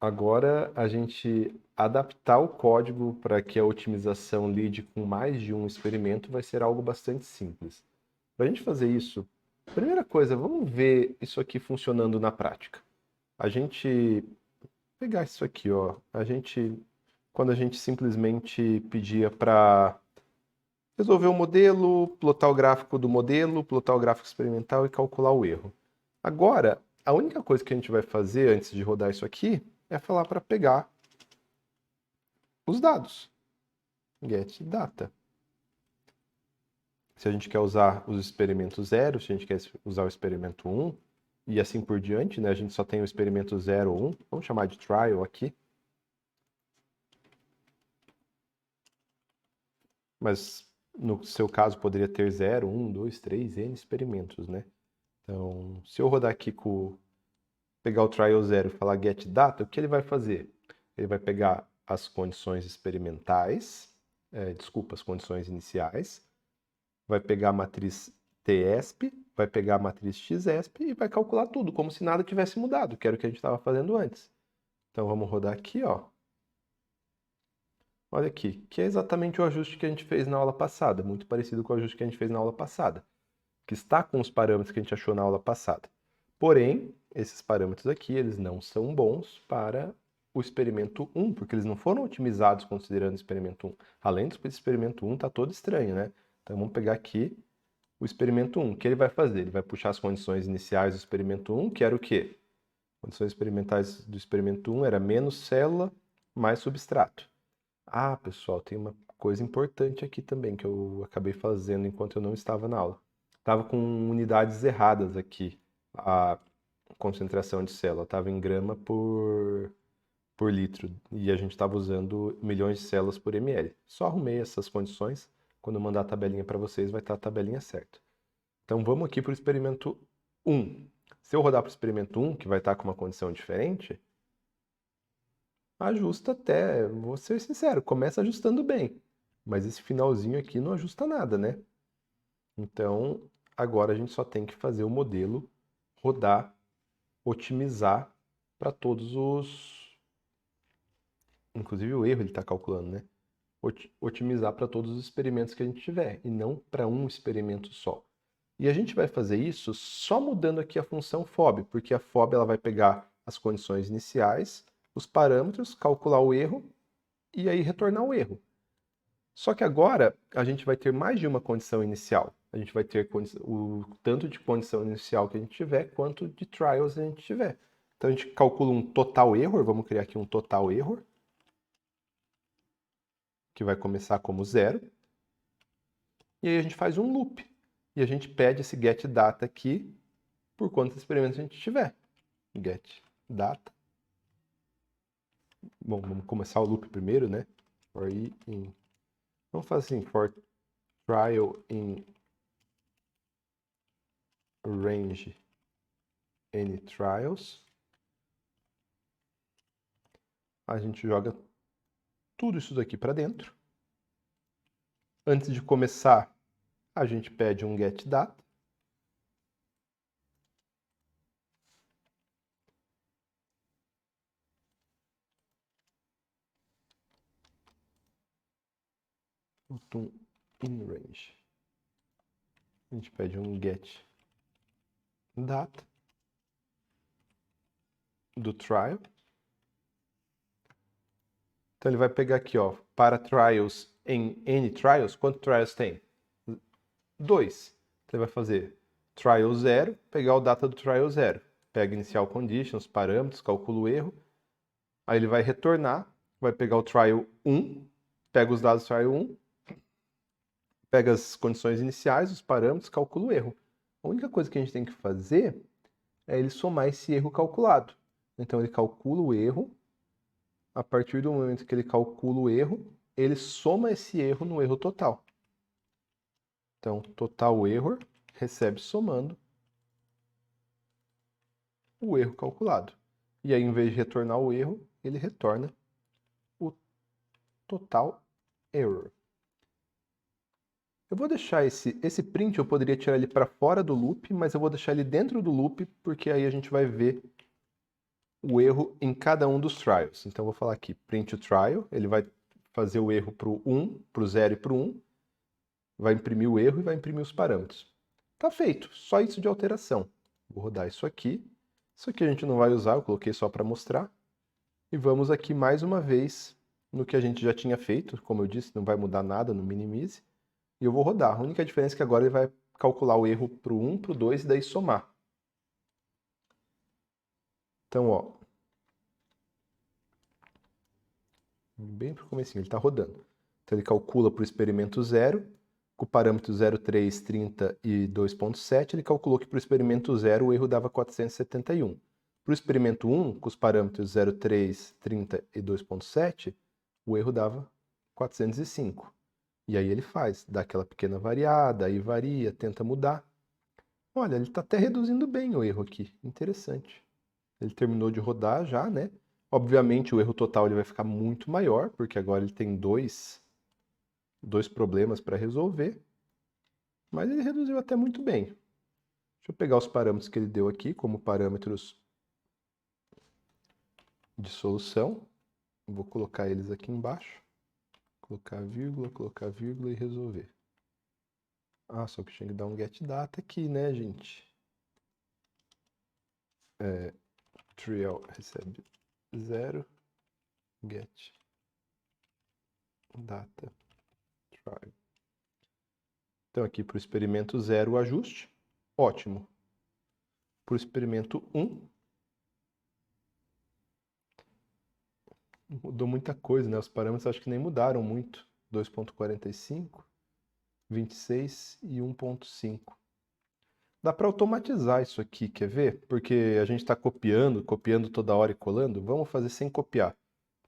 agora a gente adaptar o código para que a otimização lide com mais de um experimento vai ser algo bastante simples. Para a gente fazer isso, primeira coisa, vamos ver isso aqui funcionando na prática. A gente pegar isso aqui, ó, quando a gente simplesmente pedia para resolver o modelo, plotar o gráfico do modelo, plotar o gráfico experimental e calcular o erro. Agora, a única coisa que a gente vai fazer antes de rodar isso aqui é falar para pegar os dados. Get data. Se a gente quer usar os experimentos 0, se a gente quer usar o experimento 1, e assim por diante, né? A gente só tem o experimento 0 ou 1. Vamos chamar de trial aqui. Mas no seu caso poderia ter 0, 1, 2, 3, N experimentos, né? Então, se eu rodar aqui pegar o trial 0 e falar get data, o que ele vai fazer? Ele vai pegar as condições experimentais, as condições iniciais, vai pegar a matriz TESP, vai pegar a matriz XESP e vai calcular tudo, como se nada tivesse mudado, que era o que a gente estava fazendo antes. Então vamos rodar aqui, ó. Olha aqui, que é exatamente o ajuste que a gente fez na aula passada, muito parecido com o ajuste que a gente fez na aula passada, que está com os parâmetros que a gente achou na aula passada. Porém, esses parâmetros aqui, eles não são bons para o experimento 1, porque eles não foram otimizados considerando o experimento 1. Além do experimento 1 está todo estranho, né? Então vamos pegar aqui o experimento 1. O que ele vai fazer? Ele vai puxar as condições iniciais do experimento 1, que era o quê? Condições experimentais do experimento 1 era menos célula mais substrato. Ah, pessoal, tem uma coisa importante aqui também que eu acabei fazendo enquanto eu não estava na aula. Estava com unidades erradas aqui, a concentração de célula. Estava em grama por litro e a gente estava usando milhões de células por ml. Só arrumei essas condições. Quando eu mandar a tabelinha para vocês, vai estar a tabelinha certa. Então vamos aqui para o experimento 1. Se eu rodar para o experimento 1, que vai estar com uma condição diferente, ajusta até, vou ser sincero, começa ajustando bem. Mas esse finalzinho aqui não ajusta nada, né? Então, agora a gente só tem que fazer o modelo rodar, otimizar para todos os... Inclusive o erro ele está calculando, né? Otimizar para todos os experimentos que a gente tiver, e não para um experimento só. E a gente vai fazer isso só mudando aqui a função FOB, porque a FOB ela vai pegar as condições iniciais, os parâmetros, calcular o erro e aí retornar o erro. Só que agora a gente vai ter mais de uma condição inicial. A gente vai ter o tanto de condição inicial que a gente tiver, quanto de trials a gente tiver. Então a gente calcula um total error, vamos criar aqui um total error, que vai começar como 0. E aí a gente faz um loop. E a gente pede esse get data aqui por quantos experimentos a gente tiver. Get data. Bom, vamos começar o loop primeiro, né? For i in... Vamos fazer assim, for trial in range n trials. A gente joga tudo isso daqui para dentro. Antes de começar, a gente pede um get data. In range. A gente pede um get data do trial. Então ele vai pegar aqui, ó, para trials em n trials, quantos trials tem? 2. Então ele vai fazer trial 0, pegar o data do trial 0. Pega inicial condition, os parâmetros, calcula o erro. Aí ele vai retornar, vai pegar o trial 1, pega os dados do trial 1, pega as condições iniciais, os parâmetros, calcula o erro. A única coisa que a gente tem que fazer é ele somar esse erro calculado. Então ele calcula o erro. A partir do momento que ele calcula o erro, ele soma esse erro no erro total. Então, total error recebe somando o erro calculado. E aí, em vez de retornar o erro, ele retorna o total error. Eu vou deixar esse print, eu poderia tirar ele para fora do loop, mas eu vou deixar ele dentro do loop, porque aí a gente vai ver o erro em cada um dos trials. Então, eu vou falar aqui, print o trial, ele vai fazer o erro para o 1, para o 0 e para o 1, vai imprimir o erro e vai imprimir os parâmetros. Tá feito, só isso de alteração. Vou rodar isso aqui. Isso aqui a gente não vai usar, eu coloquei só para mostrar. E vamos aqui mais uma vez no que a gente já tinha feito. Como eu disse, não vai mudar nada no minimize. E eu vou rodar. A única diferença é que agora ele vai calcular o erro para o 1, para o 2 e daí somar. Então, ó, bem para o comecinho, ele está rodando. Então ele calcula para o experimento 0, com o parâmetro 0,3, 30 e 2,7, ele calculou que para o experimento 0 o erro dava 471. Para o experimento 1, com os parâmetros 0,3, 30 e 2,7, o erro dava 405. E aí ele faz, dá aquela pequena variada, aí varia, tenta mudar. Olha, ele está até reduzindo bem o erro aqui, interessante. Ele terminou de rodar já, né? Obviamente o erro total ele vai ficar muito maior, porque agora ele tem dois problemas para resolver, mas ele reduziu até muito bem. Deixa eu pegar os parâmetros que ele deu aqui como parâmetros de solução. Vou colocar eles aqui embaixo. Colocar vírgula e resolver. Ah, só que tinha que dar um getData aqui, né, gente? Trial recebe 0, getData trial. Então aqui para o experimento 0 o ajuste, ótimo. Para o experimento 1, mudou muita coisa, né? Os parâmetros acho que nem mudaram muito. 2,45, 26 e 1,5. Dá para automatizar isso aqui, quer ver? Porque a gente está copiando toda hora e colando. Vamos fazer sem copiar.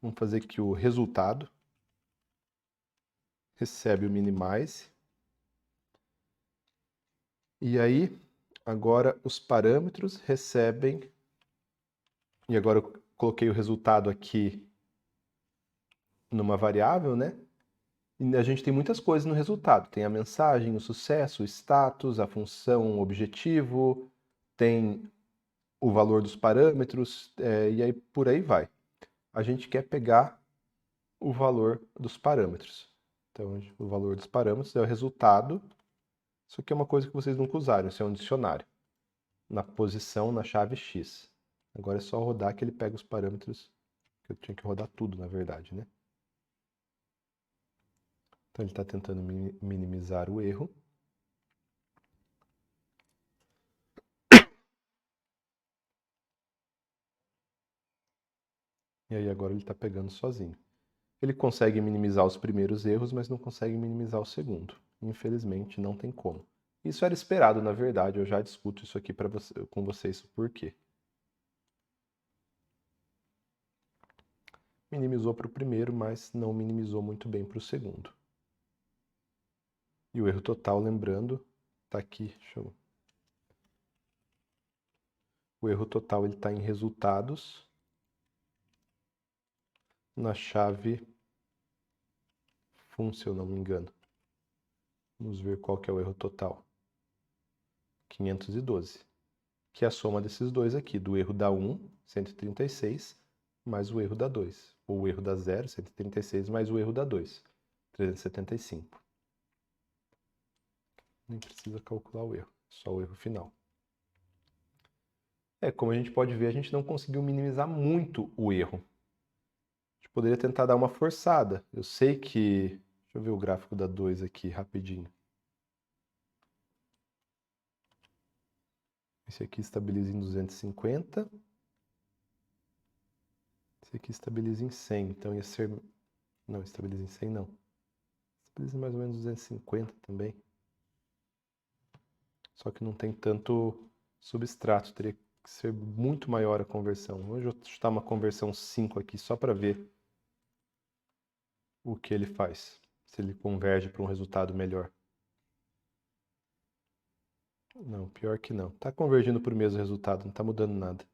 Vamos fazer que o resultado recebe o minimize. E aí, agora os parâmetros recebem... E agora eu coloquei o resultado aqui numa variável, né? E a gente tem muitas coisas no resultado. Tem a mensagem, o sucesso, o status, a função, o objetivo, tem o valor dos parâmetros, e aí por aí vai. A gente quer pegar o valor dos parâmetros. Então, o valor dos parâmetros é o resultado. Isso aqui é uma coisa que vocês nunca usaram, isso é um dicionário. Na posição, na chave X. Agora é só rodar que ele pega os parâmetros, que eu tinha que rodar tudo, na verdade, né? Então ele está tentando minimizar o erro. E aí agora ele está pegando sozinho. Ele consegue minimizar os primeiros erros, mas não consegue minimizar o segundo. Infelizmente, não tem como. Isso era esperado, na verdade. Eu já discuto isso aqui com vocês por quê. Minimizou para o primeiro, mas não minimizou muito bem para o segundo. E o erro total, lembrando, está aqui. O erro total está em resultados, na chave fun, se eu não me engano. Vamos ver qual que é o erro total. 512. Que é a soma desses dois aqui, do erro da 1, 136, mais o erro da 2. Ou o erro da 0, 136, mais o erro da 2, 375. Nem precisa calcular o erro, só o erro final. Como a gente pode ver, a gente não conseguiu minimizar muito o erro. A gente poderia tentar dar uma forçada. Eu sei que... Deixa eu ver o gráfico da 2 aqui, rapidinho. Esse aqui estabiliza em 250. Esse aqui estabiliza em 100. Então ia ser... Não, estabiliza em 100 não. Estabiliza em mais ou menos 250 também. Só que não tem tanto substrato. Teria que ser muito maior a conversão. Vou chutar uma conversão 5 aqui só para ver o que ele faz. Se ele converge para um resultado melhor. Não, pior que não. Está convergindo para o mesmo resultado, não está mudando nada.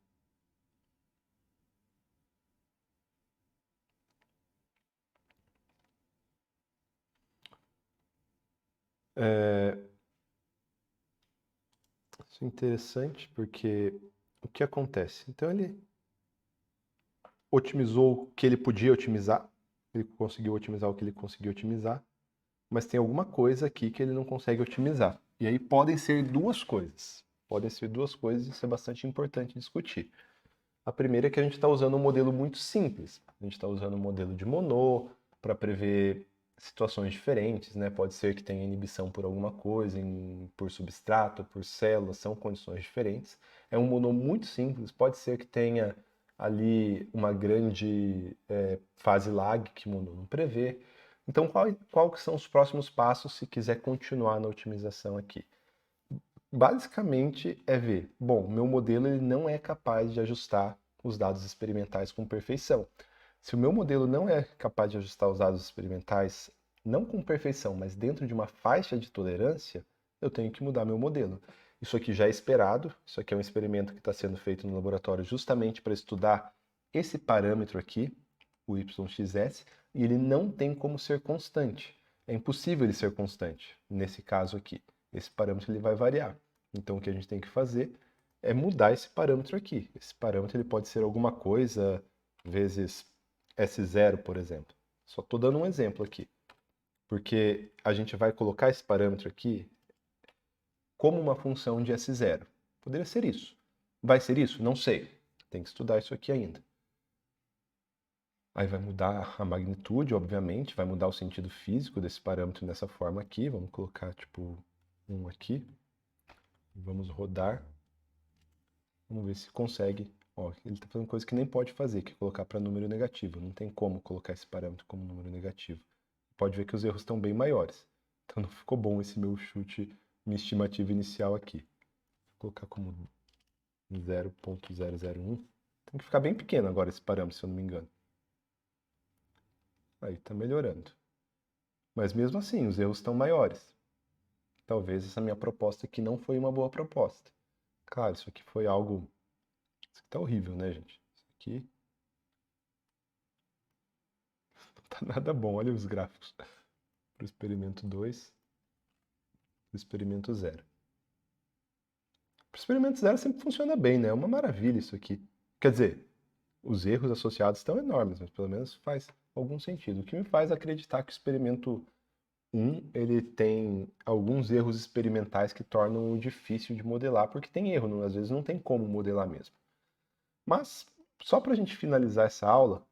Isso é interessante porque o que acontece? Então ele otimizou o que ele podia otimizar, ele conseguiu otimizar o que ele conseguiu otimizar, mas tem alguma coisa aqui que ele não consegue otimizar. E aí podem ser duas coisas. Podem ser duas coisas e isso é bastante importante discutir. A primeira é que a gente está usando um modelo muito simples. A gente está usando um modelo de Monod para prever situações diferentes, né? Pode ser que tenha inibição por alguma coisa, por substrato, por célula, são condições diferentes. É um Monod muito simples, pode ser que tenha ali uma grande fase lag que o Monod não prevê. Então, qual que são os próximos passos se quiser continuar na otimização aqui? Basicamente é ver, bom, meu modelo ele não é capaz de ajustar os dados experimentais com perfeição. Se o meu modelo não é capaz de ajustar os dados experimentais, não com perfeição, mas dentro de uma faixa de tolerância, eu tenho que mudar meu modelo. Isso aqui já é esperado, isso aqui é um experimento que está sendo feito no laboratório justamente para estudar esse parâmetro aqui, o YXS, e ele não tem como ser constante. É impossível ele ser constante, nesse caso aqui. Esse parâmetro ele vai variar. Então o que a gente tem que fazer é mudar esse parâmetro aqui. Esse parâmetro ele pode ser alguma coisa vezes S0, por exemplo. Só estou dando um exemplo aqui. Porque a gente vai colocar esse parâmetro aqui como uma função de S0. Poderia ser isso. Vai ser isso? Não sei. Tem que estudar isso aqui ainda. Aí vai mudar a magnitude, obviamente, vai mudar o sentido físico desse parâmetro dessa forma aqui. Vamos colocar tipo 1 aqui. Vamos rodar. Vamos ver se consegue. Ó, ele está fazendo coisa que nem pode fazer, que é colocar para número negativo. Não tem como colocar esse parâmetro como número negativo. Pode ver que os erros estão bem maiores. Então não ficou bom esse meu chute, minha estimativa inicial aqui. Vou colocar como 0.001. Tem que ficar bem pequeno agora esse parâmetro, se eu não me engano. Aí está melhorando. Mas mesmo assim, os erros estão maiores. Talvez essa minha proposta aqui não foi uma boa proposta. Claro, isso aqui foi algo... Isso aqui tá horrível, né, gente? Isso aqui não tá nada bom. Olha os gráficos. Para o experimento 2, para o experimento 0. Para o experimento 0 sempre funciona bem, né? É uma maravilha isso aqui. Quer dizer, os erros associados estão enormes, mas pelo menos faz algum sentido. O que me faz acreditar que o experimento 1 ele tem alguns erros experimentais que tornam difícil de modelar, porque tem erro, às vezes não tem como modelar mesmo. Mas, só para a gente finalizar essa aula,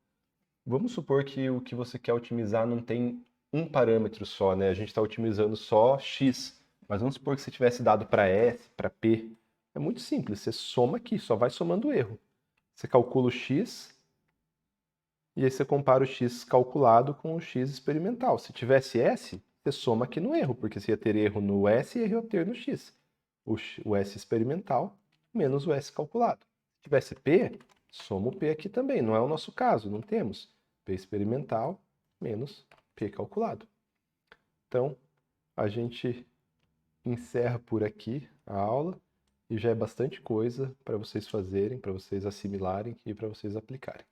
vamos supor que o que você quer otimizar não tem um parâmetro só, né? A gente está otimizando só x, mas vamos supor que você tivesse dado para S, para P. É muito simples, você soma aqui, só vai somando o erro. Você calcula o x e aí você compara o x calculado com o x experimental. Se tivesse S, você soma aqui no erro, porque você ia ter erro no S e ia ter no x. O S experimental menos o S calculado. Se tivesse P, soma o P aqui também. Não é o nosso caso, não temos. P experimental menos P calculado. Então, a gente encerra por aqui a aula e já é bastante coisa para vocês fazerem, para vocês assimilarem e para vocês aplicarem.